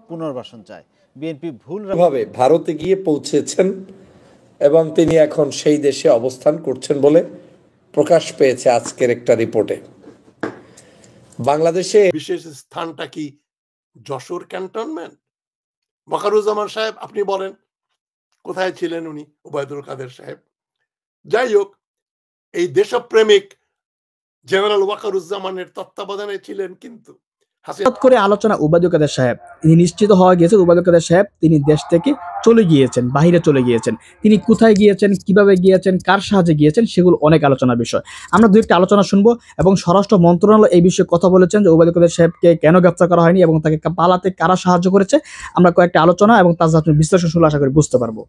পুনর্বাসন চায়। বিএনপি ভাবে ভারতে গিয়ে পৌঁছেছেন এবং তিনি এখন সেই দেশে অবস্থান করছেন বলে প্রকাশ পেয়েছে আজকের একটা রিপোর্টে। বাংলাদেশে বিশেষ স্থানটা কি যশোর ক্যান্টনমেন্ট? ওয়াকারুজ্জামান সাহেব আপনি বলেন কোথায় ছিলেন উনি, ওবায়দুল কাদের সাহেব? যাই হোক, এই দেশপ্রেমিক জেনারেল ওয়াকারুজ্জামানের তত্ত্বাবধানে ছিলেন, কিন্তু হঠাৎ করে আলোচনা ওবায়দুল কাদের সাহেব, তিনি নিশ্চিত হওয়া গিয়েছে ওবায়দুল কাদের সাহেব তিনি দেশ থেকে চলে গিয়েছেন, বাহিরে চলে গিয়েছেন। তিনি কোথায় গিয়েছেন, কিভাবে গিয়েছেন, কার সাহায্যে গিয়েছেন, সেগুলো অনেক আলোচনার বিষয়। আমরা দু একটা আলোচনা শুনবো এবং স্বরাষ্ট্র মন্ত্রণালয় এই বিষয়ে কথা বলেছেন যে ওবায়দুল কাদের সাহেবকে কেন গ্রেফতার করা হয়নি এবং তাকে পালাতে কারা সাহায্য করেছে। আমরা কয়েকটা আলোচনা এবং তার বিশ্লেষণ শুনলে আশা করি বুঝতে পারবো।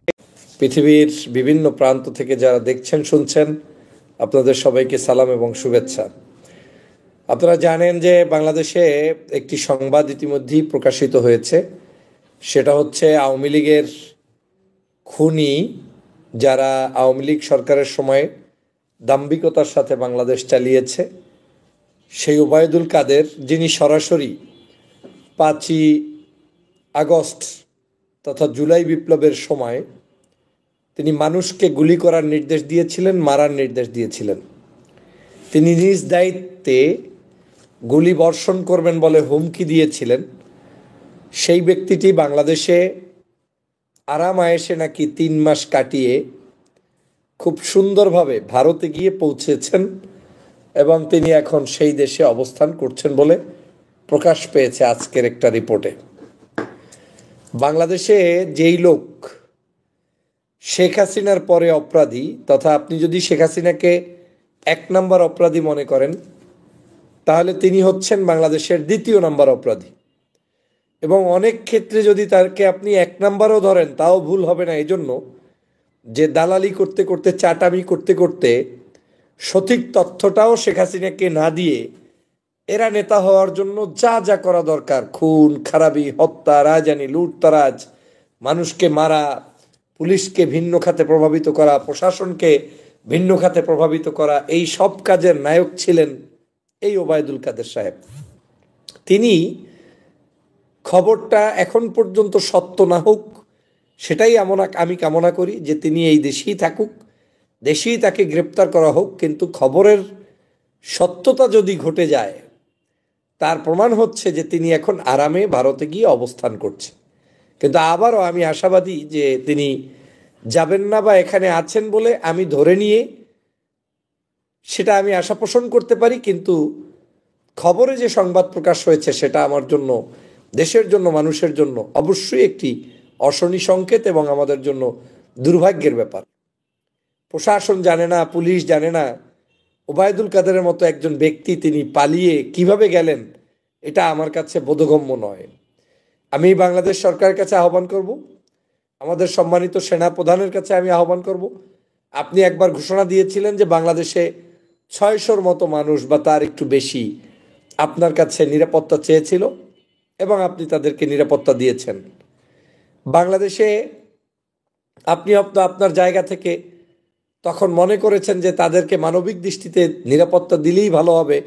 পৃথিবীর বিভিন্ন প্রান্ত থেকে যারা দেখছেন শুনছেন, আপনাদের সবাইকে সালাম এবং শুভেচ্ছা। আপনারা জানেন যে বাংলাদেশে একটি সংবাদ ইতিমধ্যেই প্রকাশিত হয়েছে, সেটা হচ্ছে আওয়ামী লীগের খুনি যারা আওয়ামী লীগ সরকারের সময় দাম্ভিকতার সাথে বাংলাদেশ চালিয়েছে, সেই ওবায়দুল কাদের, যিনি সরাসরি 5ই আগস্ট তথা জুলাই বিপ্লবের সময় তিনি মানুষকে গুলি করার নির্দেশ দিয়েছিলেন, মারার নির্দেশ দিয়েছিলেন। তিনি নিজ দায়িত্বে গুলি বর্ষণ করবেন বলে হুমকি দিয়েছিলেন। সেই ব্যক্তিটি বাংলাদেশে আরাম আয়েসে নাকি 3 মাস কাটিয়ে খুব সুন্দরভাবে ভারতে গিয়ে পৌঁছেছেন এবং তিনি এখন সেই দেশে অবস্থান করছেন বলে প্রকাশ পেয়েছে আজকের একটা রিপোর্টে। বাংলাদেশে যেই লোক শেখ হাসিনার পরে অপরাধী, তথা আপনি যদি শেখ হাসিনাকে 1 নম্বর অপরাধী মনে করেন, তাহলে তিনি হচ্ছেন বাংলাদেশের 2য় নম্বর অপরাধী। এবং অনেক ক্ষেত্রে যদি তাকে আপনি 1 নম্বরও ধরেন তাও ভুল হবে না, এই জন্য যে দালালি করতে করতে, চাটামি করতে করতে সঠিক তথ্যটাও শেখ হাসিনাকে না দিয়ে এরা নেতা হওয়ার জন্য যা যা করা দরকার, খুন খারাপি, হত্যা, রাজধানী, লুটতরাজ, মানুষকে মারা, পুলিশকে ভিন্ন খাতে প্রভাবিত করা, প্রশাসনকে ভিন্ন খাতে প্রভাবিত করা, এই সব কাজের নায়ক ছিলেন এই ওবায়দুল কাদের সাহেব। তিনি খবরটা এখন পর্যন্ত সত্য না হোক সেটাই আমি কামনা করি, যে তিনি এই দেশেই থাকুক, দেশেই তাকে গ্রেপ্তার করা হোক, কিন্তু খবরের সত্যতা যদি ঘটে যায় তার প্রমাণ হচ্ছে যে তিনি এখন আরামে ভারতে গিয়ে অবস্থান করছে। কিন্তু আবারও আমি আশাবাদী যে তিনি যাবেন না, বা এখানে আছেন বলে আমি ধরে নিয়ে সেটা আমি আশা পোষণ করতে পারি, কিন্তু খবরে যে সংবাদ প্রকাশ হয়েছে সেটা আমার জন্য, দেশের জন্য, মানুষের জন্য অবশ্যই একটি অশনি সংকেত এবং আমাদের জন্য দুর্ভাগ্যের ব্যাপার। প্রশাসন জানে না, পুলিশ জানে না ওবায়দুল কাদেরের মতো একজন ব্যক্তি তিনি পালিয়ে কিভাবে গেলেন, এটা আমার কাছে বোধগম্য নয়। আমি বাংলাদেশ সরকারের কাছে আহ্বান করব, আমাদের সম্মানিত সেনা প্রধানের কাছে আমি আহ্বান করব, আপনি একবার ঘোষণা দিয়েছিলেন যে বাংলাদেশে 600-র মতো মানুষ বা তার একটু বেশি আপনার কাছে নিরাপত্তা চেয়েছিল এবং আপনি তাদেরকে নিরাপত্তা দিয়েছেন। বাংলাদেশে আপনি আপনার জায়গা থেকে তখন মনে করেছেন যে তাদেরকে মানবিক দৃষ্টিতে নিরাপত্তা দিলেই ভালো হবে,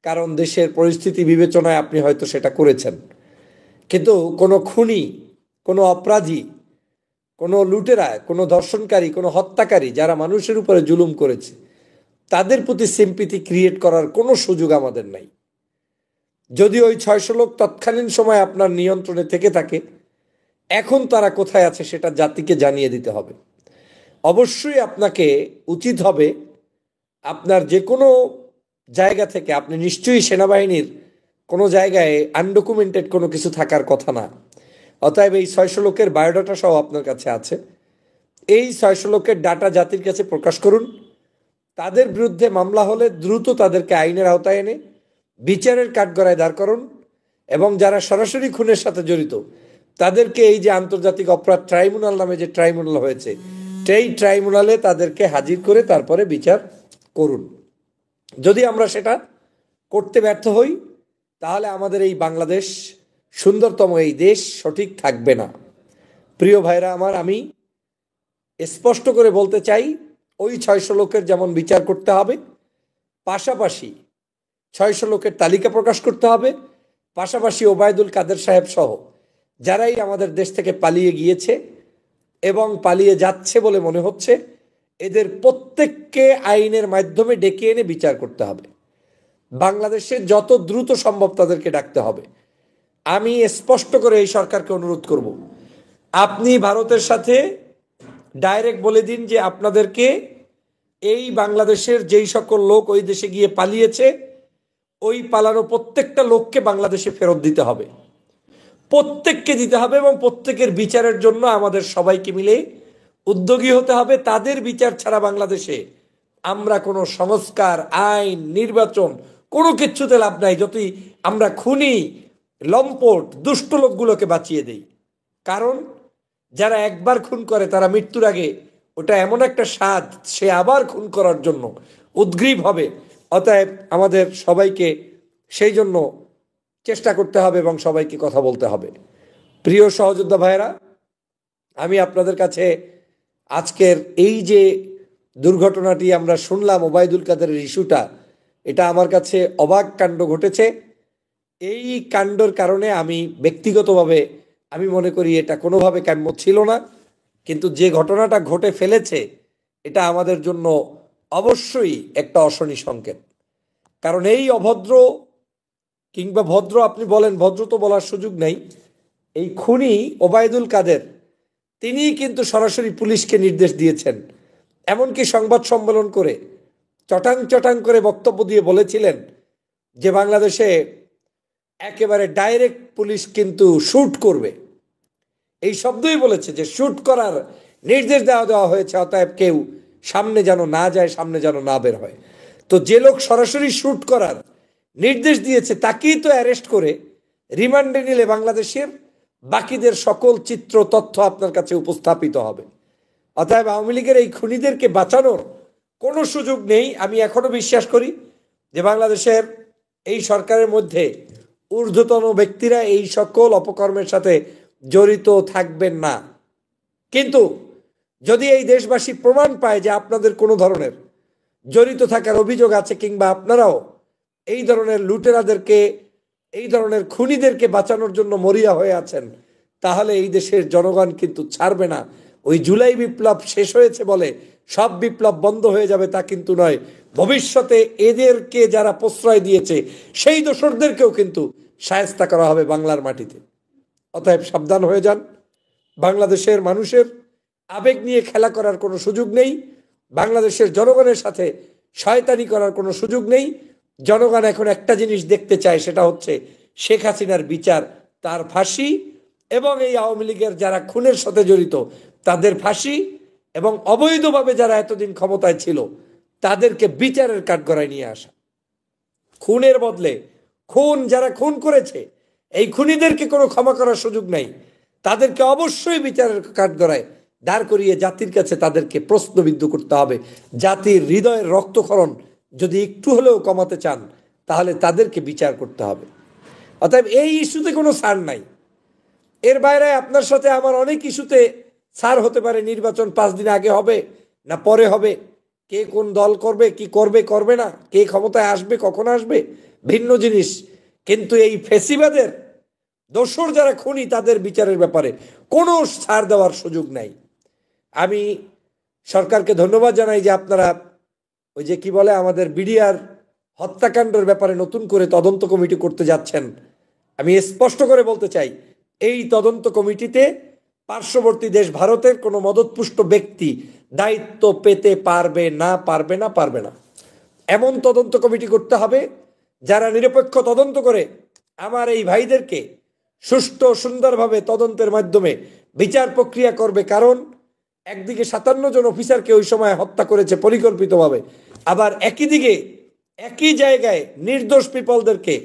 কারণ দেশের পরিস্থিতি বিবেচনায় আপনি হয়তো সেটা করেছেন। কিন্তু কোনো খুনি, কোনো অপরাধী, কোনো লুটেরা, কোনো ধর্ষণকারী, কোনো হত্যাকারী যারা মানুষের উপরে জুলুম করেছে তাদের প্রতি সিম্পিথি ক্রিয়েট করার কোনো সুযোগ আমাদের নাই। যদি ওই 600 লোক তৎকালীন সময় আপনার নিয়ন্ত্রণে থেকে থাকে, এখন তারা কোথায় আছে সেটা জাতিকে জানিয়ে দিতে হবে। অবশ্যই আপনাকে উচিত হবে আপনার যে কোনো জায়গা থেকে, আপনি নিশ্চয়ই সেনাবাহিনীর কোনো জায়গায় আনডকুমেন্টেড কোনো কিছু থাকার কথা না। অতএব এই 600 লোকের বায়োডাটা সহ আপনার কাছে আছে, এই 600 লোকের ডাটা জাতির কাছে প্রকাশ করুন। তাদের বিরুদ্ধে মামলা হলে দ্রুত তাদেরকে আইনের আওতায় এনে বিচারের কাঠগড়ায় দাঁড় করুন, এবং যারা সরাসরি খুনের সাথে জড়িত তাদেরকে এই যে আন্তর্জাতিক অপরাধ ট্রাইব্যুনাল নামে যে ট্রাইব্যুনাল হয়েছে, সেই ট্রাইব্যুনালে তাদেরকে হাজির করে তারপরে বিচার করুন। যদি আমরা সেটা করতে ব্যর্থ হই তাহলে আমাদের এই বাংলাদেশ, সুন্দরতম এই দেশ সঠিক থাকবে না। প্রিয় ভাইরা আমার, আমি স্পষ্ট করে বলতে চাই, ওই 600 লোকের যেমন বিচার করতে হবে, পাশাপাশি 600 লোকের তালিকা প্রকাশ করতে হবে, পাশাপাশি ওবায়দুল কাদের সাহেব সহ যারাই আমাদের দেশ থেকে পালিয়ে গিয়েছে এবং পালিয়ে যাচ্ছে বলে মনে হচ্ছে, এদের প্রত্যেককে আইনের মাধ্যমে ডেকে এনে বিচার করতে হবে। বাংলাদেশে যত দ্রুত সম্ভব তাদেরকে ডাকতে হবে। আমি স্পষ্ট করে এই সরকারকে অনুরোধ করব, আপনি ভারতের সাথে ডাইরেক্ট বলে দিন যে আপনাদেরকে এই বাংলাদেশের যেই সকল লোক ওই দেশে গিয়ে পালিয়েছে, ওই পালানো প্রত্যেকটা লোককে বাংলাদেশে ফেরত দিতে হবে, প্রত্যেককে দিতে হবে, এবং প্রত্যেকের বিচারের জন্য আমাদের সবাইকে মিলে উদ্যোগী হতে হবে। তাদের বিচার ছাড়া বাংলাদেশে আমরা কোনো সংস্কার, আইন, নির্বাচন কোনো কিচ্ছুতে লাভ নাই, যতই আমরা খুনি, লম্পট, দুষ্ট লোকগুলোকে বাঁচিয়ে দেই। কারণ যারা একবার খুন করে তারা মৃত্যুর আগে ওটা এমন একটা স্বাদ, সে আবার খুন করার জন্য উদ্গ্রীব হবে। অতএব আমাদের সবাইকে সেই জন্য চেষ্টা করতে হবে এবং সবাইকে কথা বলতে হবে। প্রিয় সহযোদ্ধা ভাইয়েরা, আমি আপনাদের কাছে আজকের এই যে দুর্ঘটনাটি আমরা শুনলাম, ওবায়দুল কাদেরের ইস্যুটা, এটা আমার কাছে অবাক কাণ্ড ঘটেছে। এই কাণ্ডর কারণে আমি ব্যক্তিগতভাবে আমি মনে করি এটা কোনোভাবে কাম্য ছিল না, কিন্তু যে ঘটনাটা ঘটে ফেলেছে এটা আমাদের জন্য অবশ্যই একটা অশনি সংকেত। কারণ এই অভদ্র কিংবা ভদ্র, আপনি বলেন, ভদ্র তো বলার সুযোগ নেই, এই খুনি ওবায়দুল কাদের তিনি কিন্তু সরাসরি পুলিশকে নির্দেশ দিয়েছেন, এমনকি সংবাদ সম্মেলন করে চটাং চটাং করে বক্তব্য দিয়ে বলেছিলেন যে বাংলাদেশে একেবারে ডাইরেক্ট পুলিশ কিন্তু শুট করবে। এই শব্দই বলেছে যে শুট করার নির্দেশ দেওয়া হয়েছে, অতএব কেউ সামনে যেন না যায়, সামনে যেন না বের হয়। তো যে লোক সরাসরি শুট করার নির্দেশ দিয়েছে তাকেই তো অ্যারেস্ট করে রিমান্ডে নিলে বাংলাদেশের বাকিদের সকল চিত্র তথ্য আপনার কাছে উপস্থাপিত হবে। অতএব আওয়ামী লীগের এই খুনিদেরকে বাঁচানোর কোনো সুযোগ নেই। আমি এখনো বিশ্বাস করি যে বাংলাদেশের এই সরকারের মধ্যে ঊর্ধ্বতন ব্যক্তিরা এই সকল অপকর্মের সাথে জড়িত থাকবেন না। কিন্তু যদি এই দেশবাসী প্রমাণ পায় যে আপনাদের কোনো ধরনের জড়িত থাকার অভিযোগ আছে, কিংবা আপনারাও এই ধরনের লুটেরাদেরকে, এই ধরনের খুনিদেরকে বাঁচানোর জন্য মরিয়া হয়ে আছেন, তাহলে এই দেশের জনগণ কিন্তু ছাড়বে না। ওই জুলাই বিপ্লব শেষ হয়েছে বলে সব বিপ্লব বন্ধ হয়ে যাবে তা কিন্তু নয়। ভবিষ্যতে এদেরকে যারা প্রশ্রয় দিয়েছে সেই দোসরদেরকেও কিন্তু শায়েস্তা করা হবে বাংলার মাটিতে। অতএব সাবধান হয়ে যান। বাংলাদেশের মানুষের আবেগ নিয়ে খেলা করার কোনো সুযোগ নেই, বাংলাদেশের জনগণের সাথে শয়তানি করার কোনো সুযোগ নেই। জনগণ এখন একটা জিনিস দেখতে চায়, সেটা হচ্ছে শেখ হাসিনার বিচার, তার ফাঁসি, এবং এই আওয়ামী লীগের যারা খুনের সাথে জড়িত তাদের ফাঁসি, এবং অবৈধভাবে যারা এতদিন ক্ষমতায় ছিল তাদেরকে বিচারের কাঠগড়ায় নিয়ে আসা। খুনের বদলে খুন, যারা খুন করেছে এই খুনিদেরকে কোনো ক্ষমা করার সুযোগ নাই, তাদেরকে অবশ্যই বিচারের কাঠগড়ায় দাঁড় করিয়ে জাতির কাছে তাদেরকে প্রশ্নবিদ্ধ করতে হবে। জাতির হৃদয়ের রক্তক্ষরণ যদি একটু হলেও কমাতে চান তাহলে তাদেরকে বিচার করতে হবে। অতএব এই ইস্যুতে কোনো ছাড় নাই। এর বাইরে আপনার সাথে আমার অনেক ইস্যুতে ছাড় হতে পারে। নির্বাচন 5 দিন আগে হবে না পরে হবে, কে কোন দল করবে, কি করবে করবে না, কে ক্ষমতায় আসবে কখন আসবে, ভিন্ন জিনিস। কিন্তু এই ফেসিবাদের দোসর যারা খুনি তাদের বিচারের ব্যাপারে কোনো ছাড় দেওয়ার সুযোগ নাই। আমি সরকারকে ধন্যবাদ জানাই যে আপনারা ওই যে কি বলে আমাদের বিডিআর হত্যাকাণ্ডের ব্যাপারে নতুন করে তদন্ত কমিটি করতে যাচ্ছেন। আমি স্পষ্ট করে বলতে চাই, এই তদন্ত কমিটিতে পার্শ্ববর্তী দেশ ভারতের কোনো মদতপুষ্ট ব্যক্তি দায়িত্ব পেতে পারবে না। এমন তদন্ত কমিটি করতে হবে যারা নিরপেক্ষ তদন্ত করে আমার এই ভাইদেরকে সুষ্ঠু সুন্দরভাবে তদন্তের মাধ্যমে বিচার প্রক্রিয়া করবে। কারণ একদিকে 57 জন অফিসারকে ওই সময় হত্যা করেছে পরিকল্পিতভাবে, আবার একই দিকে একই জায়গায় নির্দোষ পিপলদেরকে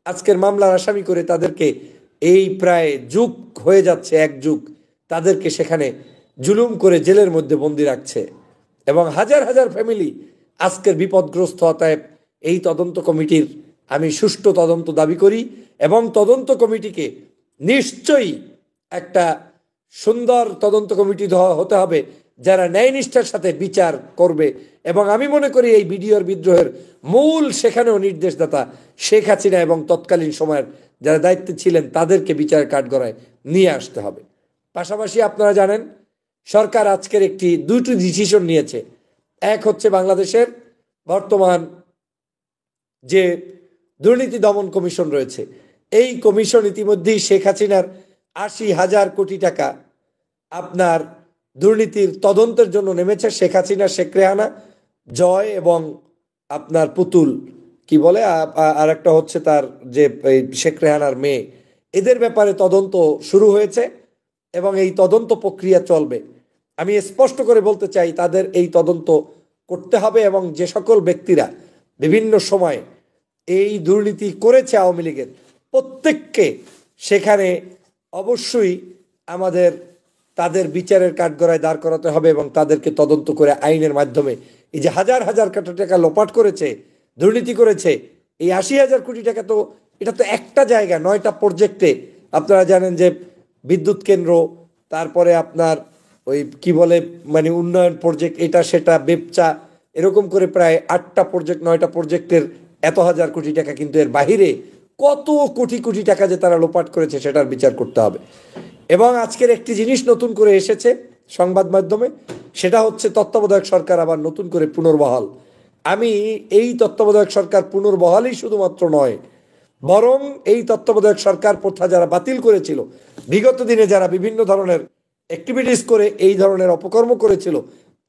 আজকের মামলার আসামি করে তাদেরকে এই প্রায় যুগ হয়ে যাচ্ছে, 1 যুগ, তাদেরকে সেখানে জুলুম করে জেলের মধ্যে বন্দি রাখছে এবং হাজার হাজার ফ্যামিলি আজকের বিপদগ্রস্ত। অতএব এই তদন্ত কমিটির আমি সুষ্ঠু তদন্ত দাবি করি এবং তদন্ত কমিটিকে নিশ্চয়ই একটা সুন্দর তদন্ত কমিটি হতে হবে যারা ন্যায়নিষ্ঠার সাথে বিচার করবে। এবং আমি মনে করি এই বিডিআর বিদ্রোহের মূল সেখানেও নির্দেশদাতা শেখ হাসিনা এবং তৎকালীন সময়ের যারা দায়িত্বে ছিলেন তাদেরকে বিচারের কাঠগড়ায় নিয়ে আসতে হবে। পাশাপাশি আপনারা জানেন সরকার আজকের দুইটি ডিসিশন নিয়েছে। এক হচ্ছে বাংলাদেশের বর্তমান যে দুর্নীতি দমন কমিশন রয়েছে, এই কমিশন ইতিমধ্যেই শেখ হাসিনার ৮০,০০০ কোটি টাকা আপনার দুর্নীতির তদন্তের জন্য নেমেছে। শেখ হাসিনা, শেখ রেহানা, জয় এবং আপনার পুতুল কি বলে আর একটা হচ্ছে তার যে শেখ রেহানার মেয়ে, এদের ব্যাপারে তদন্ত শুরু হয়েছে এবং এই তদন্ত প্রক্রিয়া চলবে। আমি স্পষ্ট করে বলতে চাই তাদের এই তদন্ত করতে হবে এবং যে সকল ব্যক্তিরা বিভিন্ন সময়ে এই দুর্নীতি করেছে আওয়ামী লীগের প্রত্যেককে সেখানে অবশ্যই আমাদের তাদের বিচারের কাঠগড়ায় দাঁড় করাতে হবে এবং তাদেরকে তদন্ত করে আইনের মাধ্যমে এই যে হাজার হাজার কোটি টাকা লোপাট করেছে, দুর্নীতি করেছে, এই ৮০,০০০ কোটি টাকা তো এটা তো একটা জায়গা ৯টা প্রজেক্টে। আপনারা জানেন যে বিদ্যুৎ কেন্দ্র, তারপরে আপনার ওই কি বলে মানে উন্নয়ন প্রজেক্ট, এটা সেটা বেপচা, এরকম করে প্রায় 8টা প্রজেক্ট 9টা প্রজেক্টের এত হাজার কোটি টাকা, কিন্তু এর বাহিরে কত কোটি কোটি টাকা যে তারা লোপাট করেছে সেটার বিচার করতে হবে। এবং আজকের একটি জিনিস নতুন করে এসেছে সংবাদ মাধ্যমে, সেটা হচ্ছে তত্ত্বাবধায়ক সরকার আবার নতুন করে পুনর্বহাল। আমি এই তত্ত্বাবধায়ক সরকার পুনর্বহালই শুধুমাত্র নয়, বরং এই তত্ত্বাবধায়ক সরকার প্রথা যারা বাতিল করেছিল, বিগত দিনে যারা বিভিন্ন ধরনের অ্যাক্টিভিটিস করে এই ধরনের অপকর্ম করেছিল,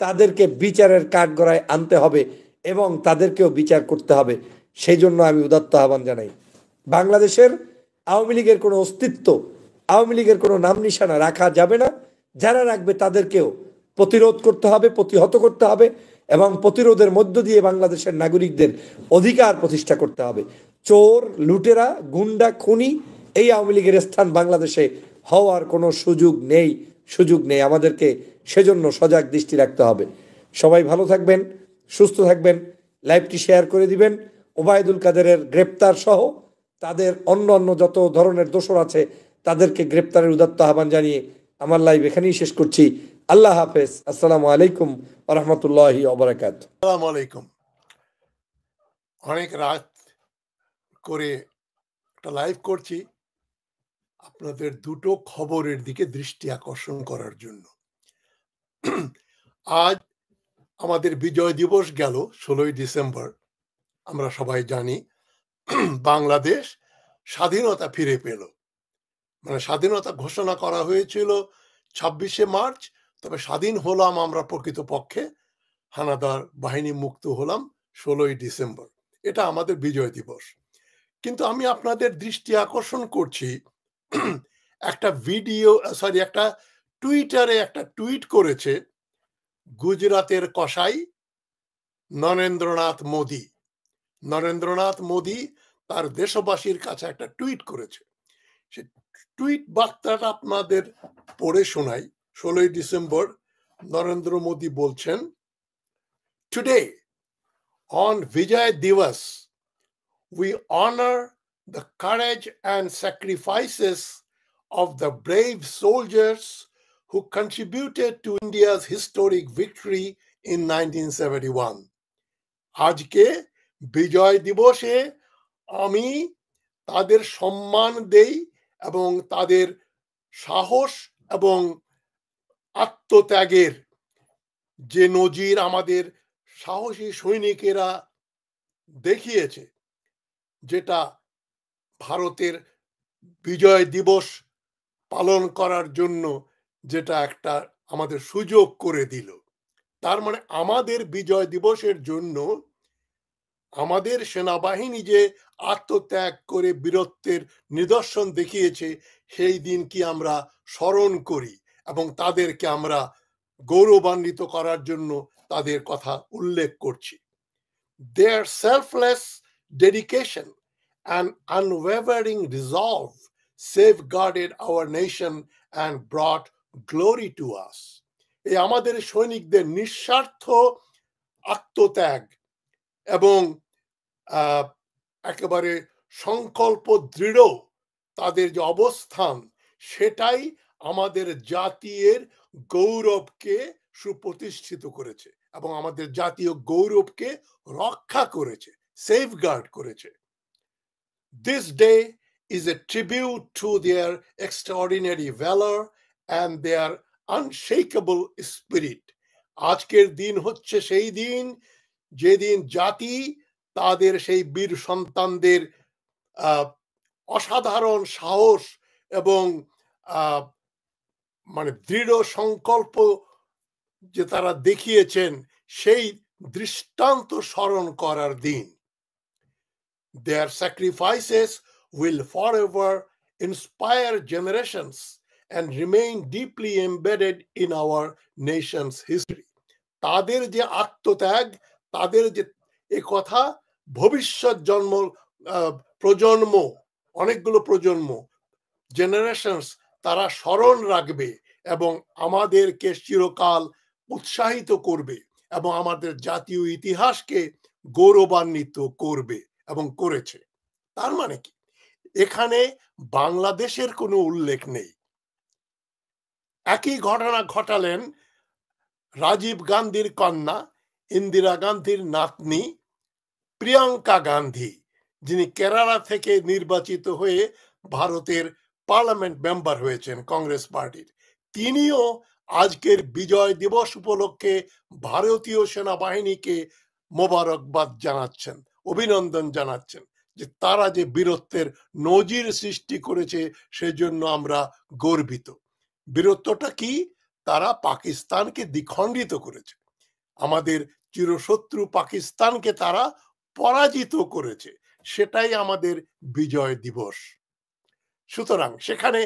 তাদেরকে বিচারের কাঠগড়ায় আনতে হবে এবং তাদেরকেও বিচার করতে হবে। সেই জন্য আমি উদাত্ত আহ্বান জানাই। বাংলাদেশের আওয়ামী লীগের কোনো অস্তিত্ব, আওয়ামী লীগের কোনো নাম নিশানা রাখা যাবে না। যারা রাখবে তাদেরকেও প্রতিরোধ করতে হবে, প্রতিহত করতে হবে এবং প্রতিরোধের মধ্য দিয়ে বাংলাদেশের নাগরিকদের অধিকার প্রতিষ্ঠা করতে হবে। চোর, লুটেরা, গুন্ডা, খুনি এই আওয়ামী লীগের স্থান বাংলাদেশে হওয়ার কোনো সুযোগ নেই। আমাদেরকে সেজন্য সজাগ দৃষ্টি রাখতে হবে। সবাই ভালো থাকবেন, সুস্থ থাকবেন, লাইভটি শেয়ার করে দিবেন। ওবায়দুল কাদেরের গ্রেপ্তার সহ তাদের অন্য যত ধরনের দোষর আছে তাদেরকে গ্রেপ্তারের উদাত্ত আহ্বান জানিয়ে আমার লাইভ এখানেই শেষ করছি। আল্লাহ হাফেজ। আসসালামু আলাইকুম ওয়া রাহমাতুল্লাহি ওয়া বারাকাতুহু। আসসালামু আলাইকুম। অনেক রাত করে একটা লাইভ করছি আপনাদের দুটো খবরের দিকে দৃষ্টি আকর্ষণ করার জন্য। আজ আমাদের বিজয় দিবস গেল 16ই ডিসেম্বর। আমরা সবাই জানি বাংলাদেশ স্বাধীনতা ফিরে পেল। মানে স্বাধীনতা ঘোষণা করা হয়েছিল 26শে মার্চ, তবে স্বাধীন হলাম আমরা প্রকৃতপক্ষে, হানাদার বাহিনী মুক্ত হলাম 16ই ডিসেম্বর। এটা আমাদের বিজয় দিবস। কিন্তু আমি আপনাদের দৃষ্টি আকর্ষণ করছি একটা একটা টুইটারে একটা টুইট করেছে গুজরাতের কসাই নরেন্দ্রনাথ মোদী তার দেশবাসীর কাছে একটা টুইট করেছে। সে টুইট বার্তাটা আপনাদের পড়ে শোনাই। 16ই ডিসেম্বর নরেন্দ্র মোদী বলছেন, today on Vijay Divas we honor the courage and sacrifices of the brave soldiers who contributed to India's historic victory in 1971. আজকে বিজয় দিবসে আমি তাদের সম্মান দেই এবং তাদের সাহস এবং আত্মত্যাগের যে নজির আমাদের সাহসী সৈনিকেরা দেখিয়েছে, যেটা ভারতের বিজয় দিবস পালন করার জন্য যেটা একটা আমাদের সুযোগ করে দিল। তার মানে আমাদের বিজয় দিবসের জন্য আমাদের সেনাবাহিনী যে আত্মত্যাগ করে বীরত্বের নিদর্শন দেখিয়েছে, সেই দিন কি আমরা স্মরণ করি এবং তাদেরকে আমরা গৌরবান্বিত করার জন্য তাদের কথা উল্লেখ করছি। Their selfless dedication and unwavering resolve safeguarded our nation and brought glory to us. এই আমাদের সৈনিকদের নিঃস্বার্থ আত্মত্যাগ এবং একেবারে সংকল্প দৃঢ় তাদের যে অবস্থান, সেটাই আমাদের জাতির গৌরবকে সুপ্রতিষ্ঠিত করেছে এবং আমাদের জাতীয় গৌরবকে রক্ষা করেছে, সেফগার্ড করেছে। This day is a tribute to their extraordinary valor and their unshakable spirit. আজকের দিন হচ্ছে সেই দিন যেদিন জাতি তাদের সেই বীর সন্তানদের অসাধারণ সাহস এবং মানে দৃঢ় সংকল্প যে তারা দেখিয়েছেন সেই দৃষ্টান্ত স্মরণ করার দিন। Their sacrifices will forever inspire generations and remain deeply embedded in our nation's history. তাদের যে আত্মত্যাগ, তাদের যে কথা ভবিষ্যৎ প্রজন্ম, অনেকগুলো প্রজন্ম, জেনারেশনস, তারা স্মরণ রাখবে এবং আমাদেরকে চিরকাল উৎসাহিত করবে এবং আমাদের জাতীয় ইতিহাসকে গৌরবান্বিত করবে এবং করেছে। তার মানে কি, এখানে বাংলাদেশের কোনো উল্লেখ নেই। একই ঘটনা ঘটালেন রাজীব গান্ধীর কন্যা, ইন্দিরা গান্ধীর নাতনি প্রিয়াঙ্কা গান্ধী, যিনি কেরালা থেকে নির্বাচিত হয়ে ভারতের পার্লামেন্ট মেম্বার হয়েছেন কংগ্রেস পার্টির। তিনিও আজকের বিজয় দিবস উপলক্ষে ভারতীয় সেনাবাহিনীকে মোবারকবাদ জানাচ্ছেন, অভিনন্দন জানাচ্ছেন, যে তারা যে বীরত্বের নজির সৃষ্টি করেছে সেজন্য আমরা গর্বিত। বীরত্বটা কি? তারা পাকিস্তানকে দ্বিখণ্ডিত করেছে, আমাদের চিরশত্রু পাকিস্তানকে তারা পরাজিত করেছে, সেটাই আমাদের বিজয় দিবস। সুতরাং সেখানে